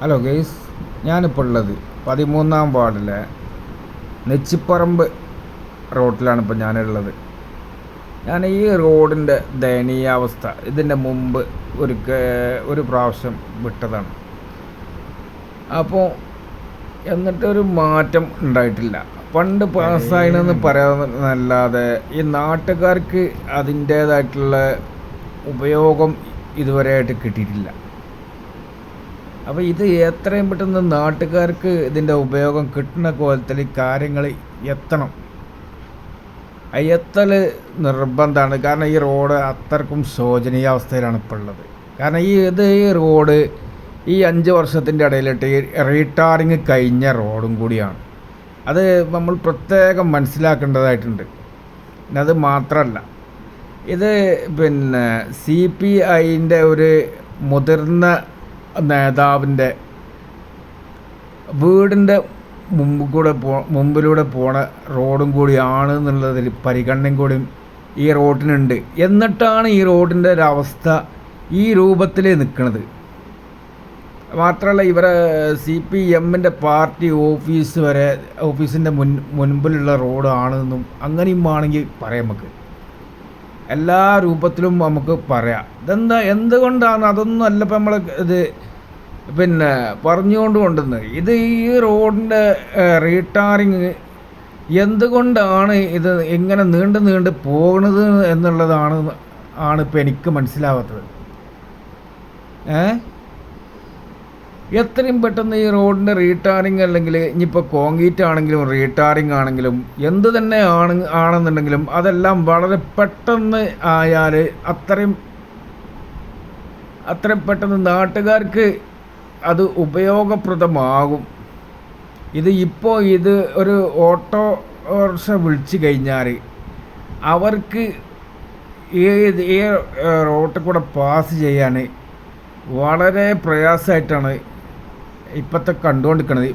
Hello guys, ഞാനിപ്പോൾ ഉള്ളത് 13-ാം വാർഡിലെ നെച്ചിപ്പറമ്പ് റോട്ടിലാണ് ഇപ്പോൾ ഞാനുള്ളത്. ഞാൻ ഈ റോഡിൻ്റെ ദയനീയാവസ്ഥ ഇതിൻ്റെ മുമ്പ് ഒരു പ്രാവശ്യം വിട്ടതാണ്. അപ്പോൾ എന്നിട്ടൊരു മാറ്റം ഉണ്ടായിട്ടില്ല. പണ്ട് പാസ്സായതെന്ന് പറയാനല്ലാതെ ഈ നാട്ടുകാർക്ക് അതിൻ്റേതായിട്ടുള്ള ഉപയോഗം ഇതുവരെയായിട്ട് കിട്ടിയിട്ടില്ല. അപ്പോൾ ഇത് എത്രയും പെട്ടെന്ന് നാട്ടുകാർക്ക് ഇതിൻ്റെ ഉപയോഗം കിട്ടുന്ന കോലത്തിൽ കാര്യങ്ങൾ എത്തണം. എത്തൽ നിർബന്ധമാണ്. കാരണം ഈ റോഡ് അത്രക്കും ശോചനീയാവസ്ഥയിലാണ് ഇപ്പോൾ ഉള്ളത്. കാരണം ഈ റോഡ് ഈ 5 വർഷത്തിൻ്റെ ഇടയിലിട്ട് ഈ റീടാറിങ് കഴിഞ്ഞ റോഡും കൂടിയാണ്. അത് നമ്മൾ പ്രത്യേകം മനസ്സിലാക്കേണ്ടതായിട്ടുണ്ട്. പിന്നെ അത് മാത്രമല്ല, ഇത് CPIൻ്റെ ഒരു മുതിർന്ന നേതാവിൻ്റെ വീടിൻ്റെ മുമ്പിലൂടെ പോണ റോഡും കൂടിയാണ് എന്നുള്ളതിൽ പരിഗണനയും കൂടി ഈ റോഡിനുണ്ട്. എന്നിട്ടാണ് ഈ റോഡിൻ്റെ ഒരവസ്ഥ ഈ രൂപത്തിൽ നിൽക്കുന്നത്. മാത്രമല്ല, ഇവരെ CPMൻ്റെ പാർട്ടി ഓഫീസിൻ്റെ മുൻപിലുള്ള റോഡാണെന്നും അങ്ങനെയും ആണെങ്കിൽ പറയാം. നമുക്ക് എല്ലാ രൂപത്തിലും നമുക്ക് പറയാം. എന്തുകൊണ്ടാണ് അതൊന്നും അല്ല ഇപ്പം നമ്മൾ ഇത് പറഞ്ഞുകൊണ്ടുകൊണ്ടുവന്നത്. ഇത് ഈ റോഡിൻ്റെ റീടാറിങ് എന്തുകൊണ്ടാണ് ഇത് ഇങ്ങനെ നീണ്ട് പോകുന്നത് എന്നുള്ളതാണ് ഇപ്പം എനിക്ക് മനസ്സിലാവാത്തത്. എത്രയും പെട്ടെന്ന് ഈ റോഡിൻ്റെ റീടാറിങ്, അല്ലെങ്കിൽ ഇനിയിപ്പോൾ കോൺക്രീറ്റ് ആണെങ്കിലും റീടാറിങ് ആണെങ്കിലും എന്ത് തന്നെ ആണെന്നുണ്ടെങ്കിലും അതെല്ലാം വളരെ പെട്ടെന്ന് ആയാൽ അത്രയും പെട്ടെന്ന് നാട്ടുകാർക്ക് അത് ഉപയോഗപ്രദമാകും. ഇത് ഒരു ഓട്ടോറിക്ഷ വിളിച്ചു കഴിഞ്ഞാൽ അവർക്ക് ഈ റോട്ടിൽ കൂടെ പാസ് ചെയ്യാൻ വളരെ പ്രയാസമായിട്ടാണ് ഇപ്പോഴത്തെ കണ്ടുകൊണ്ടിരിക്കുന്നത്.